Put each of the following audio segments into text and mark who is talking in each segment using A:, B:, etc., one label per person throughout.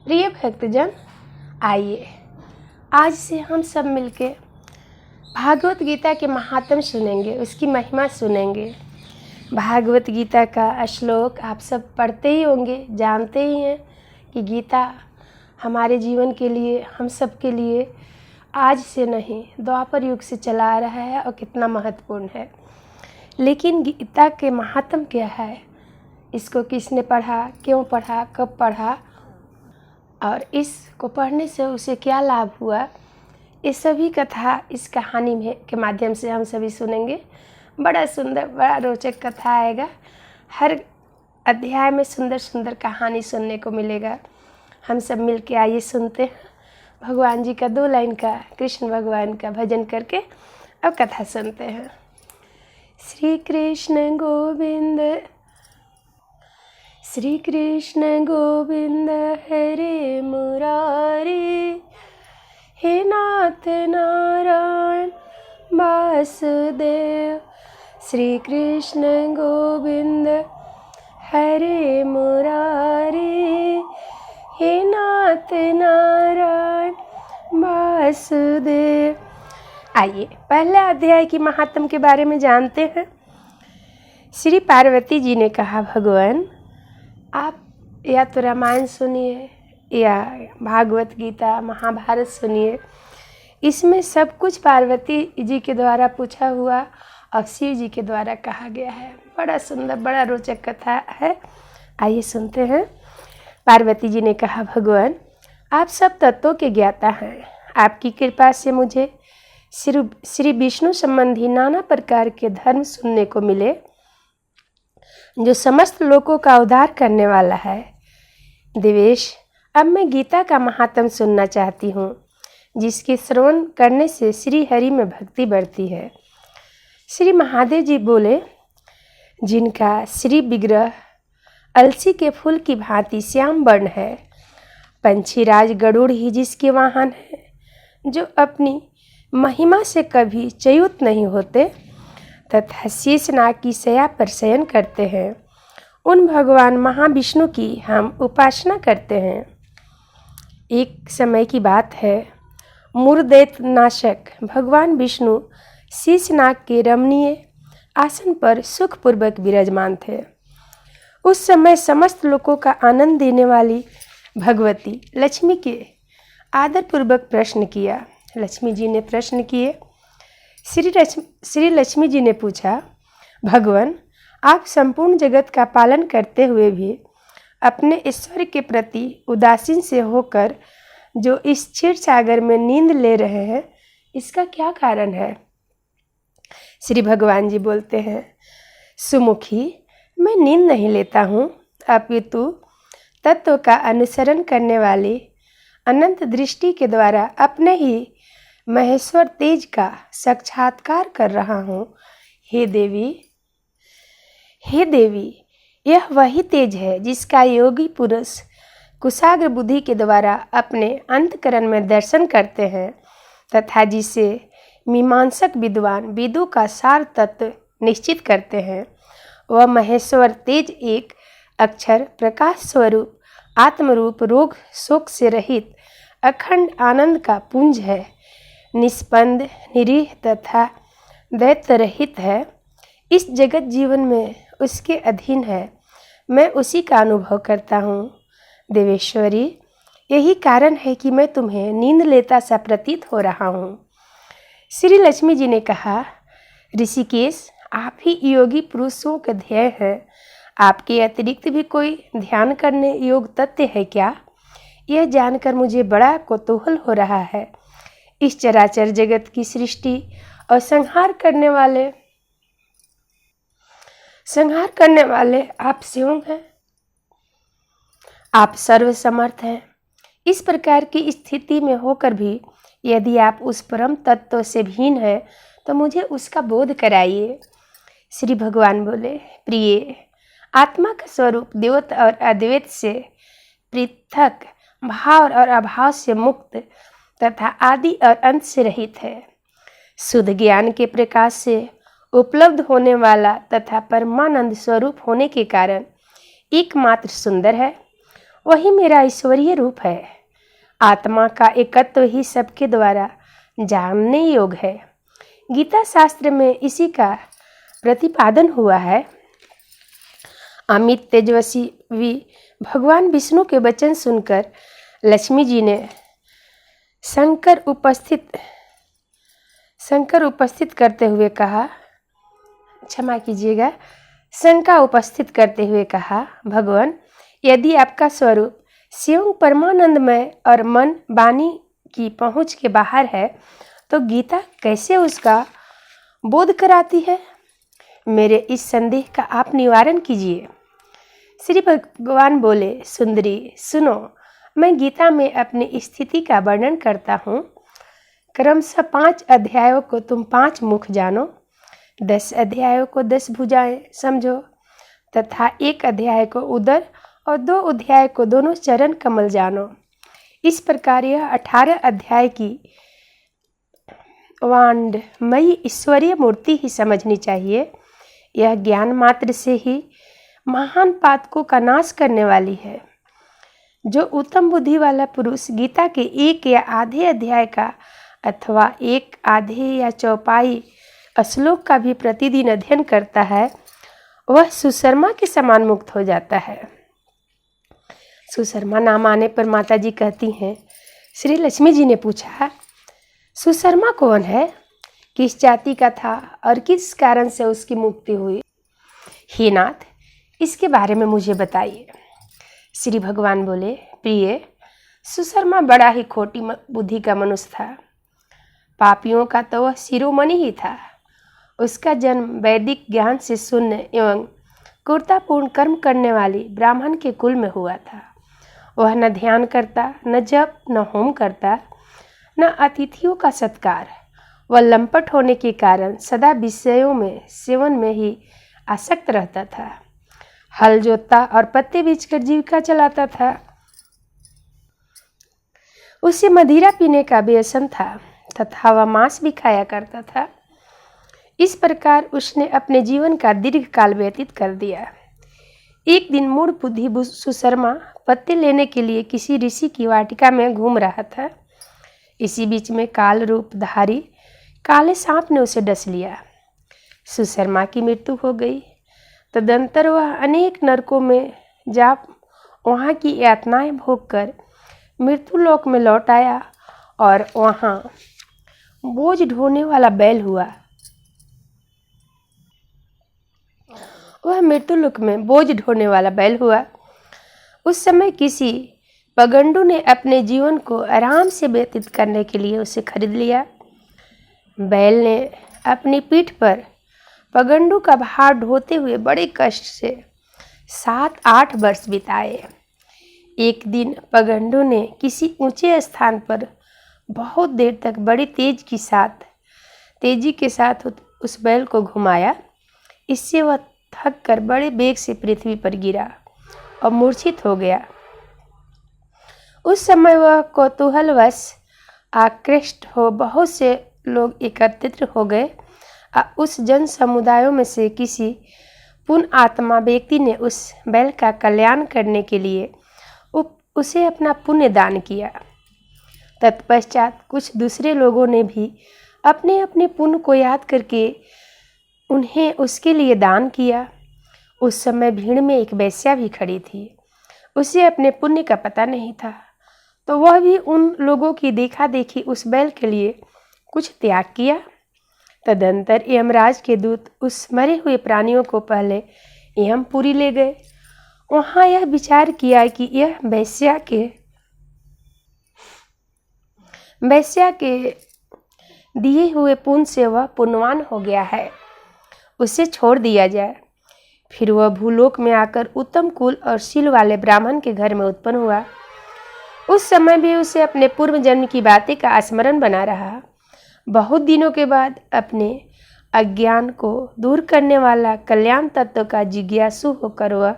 A: प्रिय भक्तजन, आइए आज से हम सब मिलके भागवत गीता के महात्म सुनेंगे, उसकी महिमा सुनेंगे। भागवत गीता का श्लोक आप सब पढ़ते ही होंगे, जानते ही हैं कि गीता हमारे जीवन के लिए, हम सब के लिए आज से नहीं द्वापर युग से चला आ रहा है और कितना महत्वपूर्ण है। लेकिन गीता के महात्म क्या है, इसको किसने पढ़ा, क्यों पढ़ा, कब पढ़ा और इसको पढ़ने से उसे क्या लाभ हुआ, ये सभी कथा इस कहानी में के माध्यम से हम सभी सुनेंगे। बड़ा सुंदर, बड़ा रोचक कथा आएगा। हर अध्याय में सुंदर सुंदर कहानी सुनने को मिलेगा। हम सब मिलके आइए सुनते हैं भगवान जी का 2 लाइन का, कृष्ण भगवान का भजन करके अब कथा सुनते हैं। श्री कृष्ण गोविंद, श्री कृष्ण गोविंद हरे मुरारी, हे नाथ नारायण वासुदेव। श्री कृष्ण गोविंद हरे मुरारी, हे नाथ नारायण वासुदेव। आइए पहले अध्याय की महात्म के बारे में जानते हैं। श्री पार्वती जी ने कहा, भगवान आप या तो रामायण सुनिए या भागवत गीता, महाभारत सुनिए। इसमें सब कुछ पार्वती जी के द्वारा पूछा हुआ और शिव जी के द्वारा कहा गया है। बड़ा सुंदर, बड़ा रोचक कथा है। आइए सुनते हैं। पार्वती जी ने कहा, भगवान आप सब तत्वों के ज्ञाता हैं। आपकी कृपा से मुझे श्री विष्णु संबंधी नाना प्रकार के धर्म सुनने को मिले, जो समस्त लोगों का उद्धार करने वाला है। देवेश, अब मैं गीता का महात्म सुनना चाहती हूँ, जिसके श्रवण करने से श्री हरि में भक्ति बढ़ती है। श्री महादेव जी बोले, जिनका श्री विग्रह अलसी के फूल की भांति श्याम वर्ण है, पंछीराज गरुड़ ही जिसके वाहन है, जो अपनी महिमा से कभी च्युत नहीं होते तथा शेषनाग की शया पर शयन करते हैं, उन भगवान महाविष्णु की हम उपासना करते हैं। एक समय की बात है, मूर्दैत नाशक भगवान विष्णु शेषनाग के रमणीय आसन पर सुखपूर्वक विराजमान थे। उस समय समस्त लोगों का आनंद देने वाली भगवती लक्ष्मी के आदरपूर्वक प्रश्न किया। लक्ष्मी जी ने प्रश्न किए। श्री लक्ष्मी जी ने पूछा, भगवान आप संपूर्ण जगत का पालन करते हुए भी अपने ईश्वर के प्रति उदासीन से होकर जो इस क्षीर सागर में नींद ले रहे हैं, इसका क्या कारण है? श्री भगवान जी बोलते हैं, सुमुखी मैं नींद नहीं लेता हूँ, अपितु तत्व का अनुसरण करने वाली अनंत दृष्टि के द्वारा अपने ही महेश्वर तेज का साक्षात्कार कर रहा हूँ। हे देवी, यह वही तेज है जिसका योगी पुरुष कुशाग्र बुद्धि के द्वारा अपने अंतकरण में दर्शन करते हैं तथा जिसे मीमांसक विद्वान वेदों का सार तत्व निश्चित करते हैं। वह महेश्वर तेज एक अक्षर प्रकाश स्वरूप आत्मरूप रोग शोक से रहित अखंड आनंद का पुंज है, निष्पंद निरीह तथा दैत्य रहित है। इस जगत जीवन में उसके अधीन है, मैं उसी का अनुभव करता हूँ। देवेश्वरी, यही कारण है कि मैं तुम्हें नींद लेता सा प्रतीत हो रहा हूँ। श्री लक्ष्मी जी ने कहा, ऋषिकेश आप ही योगी पुरुषों के ध्येय हैं। आपके अतिरिक्त भी कोई ध्यान करने योग्य तत्व है क्या? यह जानकर मुझे बड़ा कौतूहल हो रहा है। इस चराचर जगत की सृष्टि और संहार करने वाले आप शिव हैं। आप सर्वसमर्थ हैं। इस प्रकार की स्थिति में होकर भी यदि आप उस परम तत्व से भिन्न हैं, तो मुझे उसका बोध कराइए। श्री भगवान बोले, प्रिय, आत्मा का स्वरूप द्वैत और अद्वैत से पृथक, भाव और अभाव से मुक्त तथा आदि और अंत से रहित है। शुद्ध ज्ञान के प्रकाश से उपलब्ध होने वाला तथा परमानंद स्वरूप होने के कारण एकमात्र सुंदर है। वही मेरा ईश्वरीय रूप है। आत्मा का एकत्व ही सबके द्वारा जानने योग्य है। गीता शास्त्र में इसी का प्रतिपादन हुआ है। अमित तेजस्वी भगवान विष्णु के वचन सुनकर लक्ष्मी जी ने शंकर उपस्थित करते हुए कहा, क्षमा कीजिएगा, शंका उपस्थित करते हुए कहा, भगवान, यदि आपका स्वरूप शिव परमानंदमय और मन वाणी की पहुँच के बाहर है तो गीता कैसे उसका बोध कराती है? मेरे इस संदेह का आप निवारण कीजिए। श्री भगवान बोले, सुंदरी सुनो, मैं गीता में अपनी स्थिति का वर्णन करता हूँ। क्रमशः 5 अध्यायों को तुम 5 मुख जानो, 10 अध्यायों को 10 भुजाएं समझो तथा 1 अध्याय को उदर और 2 अध्याय को दोनों चरण कमल जानो। इस प्रकार यह 18 अध्याय की वांडमयी ईश्वरीय मूर्ति ही समझनी चाहिए। यह ज्ञान मात्र से ही महान पातकों का नाश करने वाली है। जो उत्तम बुद्धि वाला पुरुष गीता के 1 या आधे अध्याय का अथवा 1 आधे या चौपाई श्लोक का भी प्रतिदिन अध्ययन करता है, वह सुशर्मा के समान मुक्त हो जाता है। सुशर्मा नाम आने पर माता जी कहती हैं, श्री लक्ष्मी जी ने पूछा, सुशर्मा कौन है, किस जाति का था और किस कारण से उसकी मुक्ति हुई? हे नाथ, इसके बारे में मुझे बताइए। श्री भगवान बोले, प्रिय, सुशर्मा बड़ा ही खोटी बुद्धि का मनुष्य था। पापियों का तो वह शिरोमणि ही था। उसका जन्म वैदिक ज्ञान से शून्य एवं क्रूरतापूर्ण कर्म करने वाली ब्राह्मण के कुल में हुआ था। वह न ध्यान करता, न जप, न होम करता, न अतिथियों का सत्कार। वह लंपट होने के कारण सदा विषयों में सेवन में ही आसक्त रहता था। हल जोतता और पत्ते बेचकर जीविका चलाता था। उसे मदिरा पीने का व्यसन था तथा वह मांस भी खाया करता था। इस प्रकार उसने अपने जीवन का दीर्घ काल व्यतीत कर दिया। एक दिन मूढ़ बुद्धि सुशर्मा पत्ते लेने के लिए किसी ऋषि की वाटिका में घूम रहा था। इसी बीच में काल रूपधारी काले सांप ने उसे डस लिया। सुशर्मा की मृत्यु हो गई। तदंतर वह अनेक नरकों में जा वहाँ की यातनाएं भोगकर मृत्यु लोक में लौट आया और वहाँ बोझ ढोने वाला बैल हुआ। वह मृत्यु लोक में बोझ ढोने वाला बैल हुआ। उस समय किसी पगंडू ने अपने जीवन को आराम से व्यतीत करने के लिए उसे खरीद लिया। बैल ने अपनी पीठ पर पगंडू का भार ढोते हुए बड़े कष्ट से 7-8 वर्ष बिताए। एक दिन पगंडू ने किसी ऊंचे स्थान पर बहुत देर तक बड़ी तेजी के साथ उस बैल को घुमाया। इससे वह थक कर बड़े वेग से पृथ्वी पर गिरा और मूर्छित हो गया। उस समय वह कौतूहलवश आकृष्ट हो बहुत से लोग एकत्रित हो गए। उस जन समुदायों में से किसी पुण्य आत्मा व्यक्ति ने उस बैल का कल्याण करने के लिए उसे अपना पुण्य दान किया। तत्पश्चात कुछ दूसरे लोगों ने भी अपने अपने पुण्य को याद करके उन्हें उसके लिए दान किया। उस समय भीड़ में एक वेश्या भी खड़ी थी। उसे अपने पुण्य का पता नहीं था, तो वह भी उन लोगों की देखा देखी उस बैल के लिए कुछ त्याग किया। तदंतर यमराज के दूत उस मरे हुए प्राणियों को पहले यमपुरी ले गए। वहाँ यह विचार किया कि यह वेश्या के दिए हुए पुण्य से वह पुण्यवान हो गया है, उसे छोड़ दिया जाए। फिर वह भूलोक में आकर उत्तम कुल और शील वाले ब्राह्मण के घर में उत्पन्न हुआ। उस समय भी उसे अपने पूर्व जन्म की बातें का स्मरण बना रहा। बहुत दिनों के बाद अपने अज्ञान को दूर करने वाला कल्याण तत्व का जिज्ञासु होकर वह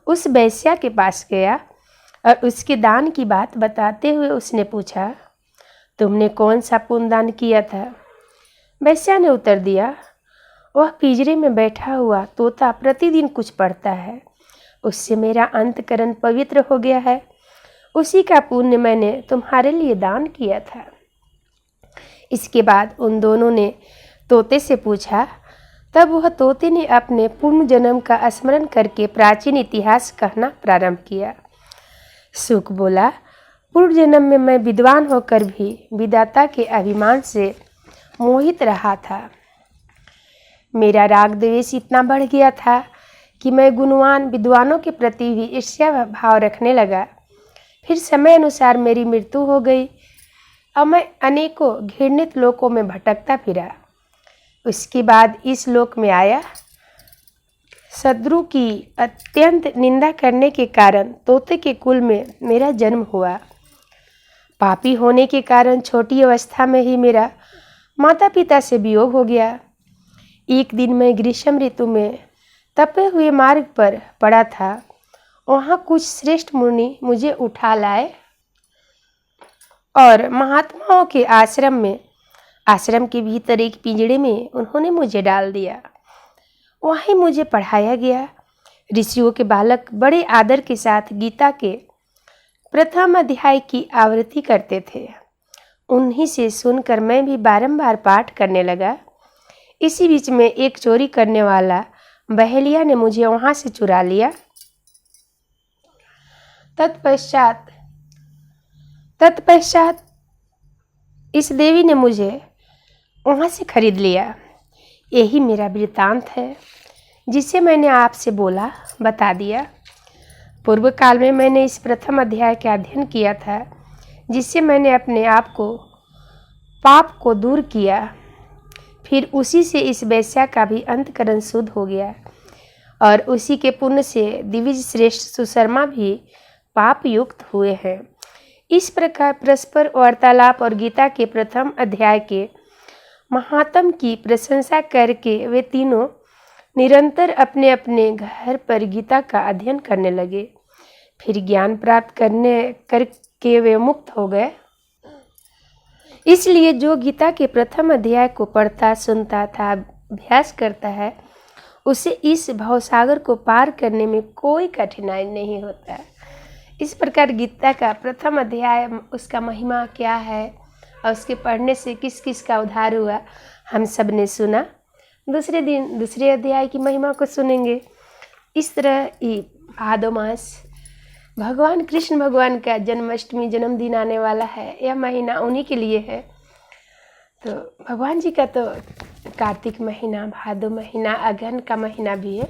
A: उस वेश्या के पास गया और उसके दान की बात बताते हुए उसने पूछा, तुमने कौन सा पुण्य दान किया था? वेश्या ने उत्तर दिया, वह पिंजरे में बैठा हुआ तोता प्रतिदिन कुछ पढ़ता है, उससे मेरा अंतकरण पवित्र हो गया है। उसी का पुण्य मैंने तुम्हारे लिए दान किया था। इसके बाद उन दोनों ने तोते से पूछा। तब वह तोते ने अपने पूर्व जन्म का स्मरण करके प्राचीन इतिहास कहना प्रारंभ किया। सुख बोला, पूर्व जन्म में मैं विद्वान होकर भी विधाता के अभिमान से मोहित रहा था। मेरा राग द्वेष इतना बढ़ गया था कि मैं गुणवान विद्वानों के प्रति भी ईर्ष्या भाव रखने लगा। फिर समय अनुसार मेरी मृत्यु हो गई और मैं अनेकों घृणित लोकों में भटकता फिरा। उसके बाद इस लोक में आया। शत्रु की अत्यंत निंदा करने के कारण तोते के कुल में मेरा जन्म हुआ। पापी होने के कारण छोटी अवस्था में ही मेरा माता पिता से वियोग हो गया। एक दिन मैं ग्रीष्म ऋतु में तपे हुए मार्ग पर पड़ा था। वहाँ कुछ श्रेष्ठ मुनि मुझे उठा लाए और महात्माओं के आश्रम के भीतर एक पिंजड़े में उन्होंने मुझे डाल दिया। वहीं मुझे पढ़ाया गया। ऋषियों के बालक बड़े आदर के साथ गीता के प्रथम अध्याय की आवृत्ति करते थे। उन्हीं से सुनकर मैं भी बारंबार पाठ करने लगा। इसी बीच में एक चोरी करने वाला बहेलिया ने मुझे वहां से चुरा लिया। तत्पश्चात इस देवी ने मुझे वहां से खरीद लिया। यही मेरा वृत्तांत है जिसे मैंने आपसे बता दिया। पूर्व काल में मैंने इस प्रथम अध्याय का अध्ययन किया था, जिससे मैंने अपने आप को पाप को दूर किया। फिर उसी से इस वैश्या का भी अंतकरण शुद्ध हो गया और उसी के पुण्य से दिविज श्रेष्ठ सुशर्मा भी पाप युक्त हुए हैं। इस प्रकार परस्पर वार्तालाप और गीता के प्रथम अध्याय के महात्म की प्रशंसा करके वे तीनों निरंतर अपने अपने घर पर गीता का अध्ययन करने लगे। फिर ज्ञान प्राप्त करके वे मुक्त हो गए। इसलिए जो गीता के प्रथम अध्याय को पढ़ता सुनता था अभ्यास करता है, उसे इस भवसागर को पार करने में कोई कठिनाई नहीं होता। इस प्रकार गीता का प्रथम अध्याय, उसका महिमा क्या है और उसके पढ़ने से किस किस का उद्धार हुआ, हम सब ने सुना। दूसरे दिन दूसरे अध्याय की महिमा को सुनेंगे। इस तरह ये भादो मास भगवान कृष्ण भगवान का जन्माष्टमी जन्मदिन आने वाला है। यह महीना उन्हीं के लिए है। तो भगवान जी का तो कार्तिक महीना, भादो महीना, अगहन का महीना भी है,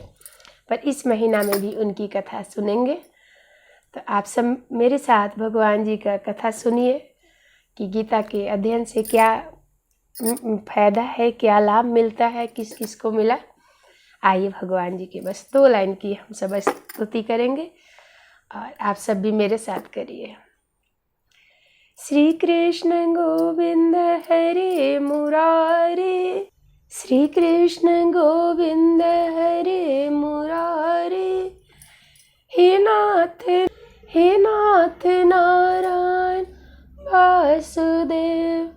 A: पर इस महीना में भी उनकी कथा सुनेंगे। तो आप सब मेरे साथ भगवान जी का कथा सुनिए कि गीता के अध्ययन से क्या फायदा है, क्या लाभ मिलता है, किस किस को मिला। आइए भगवान जी के बस 2 लाइन की हम सब स्तुति करेंगे और आप सब भी मेरे साथ करिए। श्री कृष्ण गोविंद हरे मुरारे, श्री कृष्ण गोविंद हरे मुरारे, हे नाथ नारायण वासुदेव,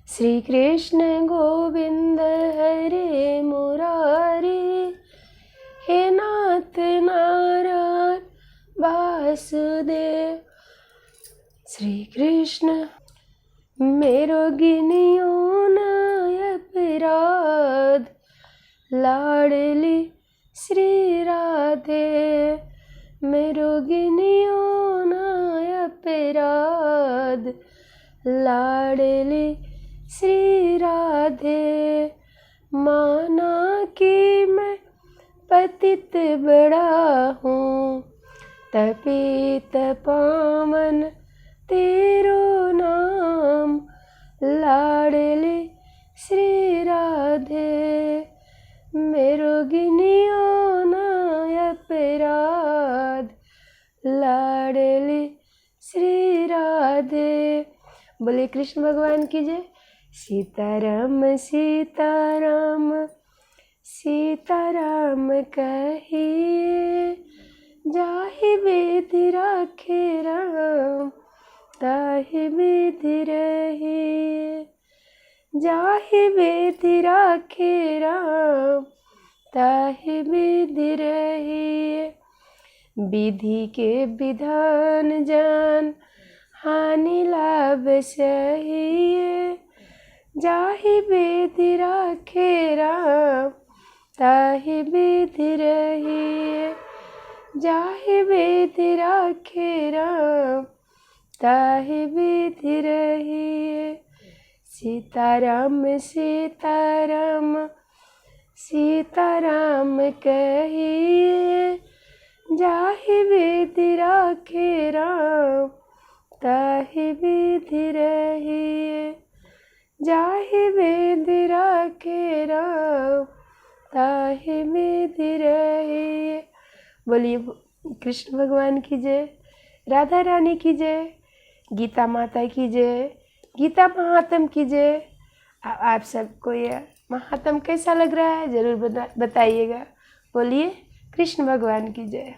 A: श्री कृष्ण गोविंद हरे मुरारे, हे नाथ नारायण वासुदेव। श्री कृष्ण मेरो गिनियो न अपराध, लाडली श्री राधे मेरो गिनियो न अपराध, लाडली श्री राधे। माना कि मैं पतित बड़ा हूँ, तपित पावन तेरो नाम, लाडली श्री राधे मेरो गिनियो न अपराध, लाडली श्री राधे। बोले कृष्ण भगवान की जय। सीताराम सीताराम सीताराम कहिए, जाहि विधि राखे राम ताहि विधि रहिए, जाहि विधि राखे राम ताहि विधि रहिए। विधि के विधान जान हानि लाभ सहिए। जाहि विधि राखे राम ताहि विधि रहिए। जाहि विधि राखे राम ताहि विधि रहिए। सीताराम सीताराम सीताराम कहिए। जाहि विधि राखे राम ताहि विधि रहिए। जाहि विधि राखे राम ताहि विधि रहिए। बोलिए कृष्ण भगवान की जय, राधा रानी की जय, गीता माता की जय, गीता महात्म की जय। आप सबको यह महात्म कैसा लग रहा है ज़रूर बताइएगा। बोलिए कृष्ण भगवान की जय।